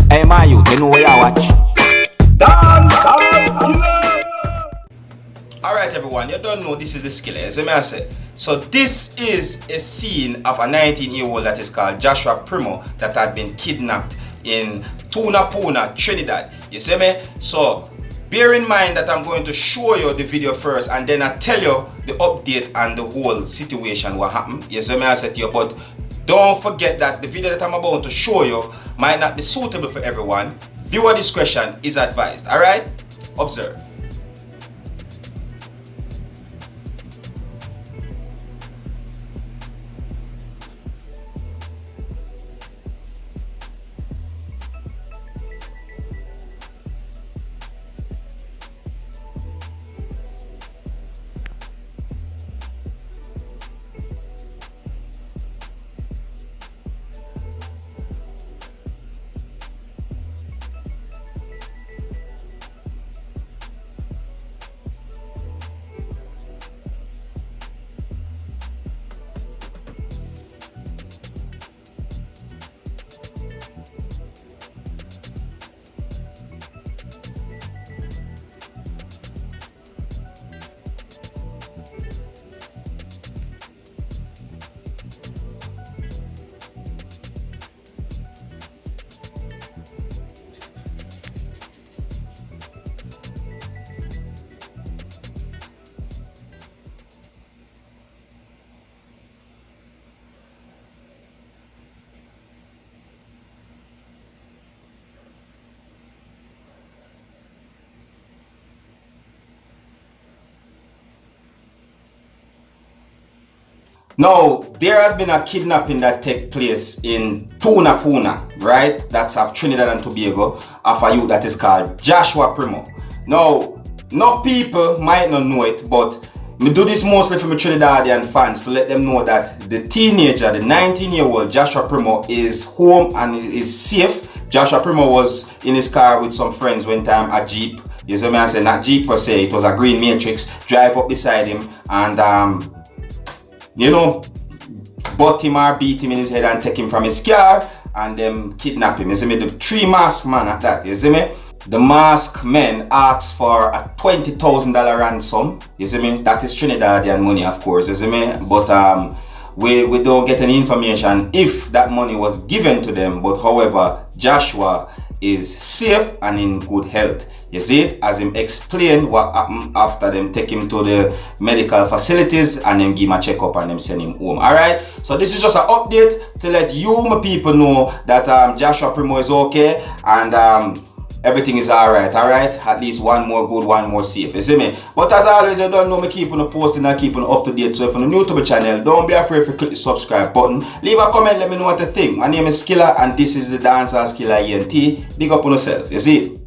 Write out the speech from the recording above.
Hey, my youth, you know where you watch? Alright everyone, you don't know this is the Skilla, as I say. So this is a scene of a 19-year-old that is called Joshua Primo that had been kidnapped in Tunapuna, Trinidad. You see me? So bear in mind that I'm going to show you the video first and then I tell you the update and the whole situation what happened. You see me? I said to you, but don't forget that the video that I'm about to show you might not be suitable for everyone. Viewer discretion is advised. Alright? Observe. Now, there has been a kidnapping that take place in Tunapuna, right? That's of Trinidad and Tobago, of a youth that is called Joshua Primo. Now, enough people might not know it, but me do this mostly for my Trinidadian fans to let them know that the teenager, the 19-year-old Joshua Primo is home and is safe. Joshua Primo was in his car with some friends one time, a Jeep. You see me, I say not Jeep per se, it was a green Matrix. Drive up beside him and you know, butt him or beat him in his head and take him from his car and them kidnap him. You see me? The three masked man at that, you see me? The masked men asked for a $20,000 ransom. You see me? That is Trinidadian money, of course, you see me? But we don't get any information if that money was given to them. But however, Joshua is safe and in good health. You see it? As him explain what happened after them take him to the medical facilities and then give him a checkup and them send him home. Alright? So this is just an update to let you my people know that Joshua Primo is okay and everything is alright, alright? At least one more good, one more safe. You see me? But as always, you don't know me keep on posting and keep on up to date. So if you're new to my channel, don't be afraid to click the subscribe button. Leave a comment, let me know what you think. My name is Skilla and this is the Dancehall Skilla ENT. Big up on yourself. You see it?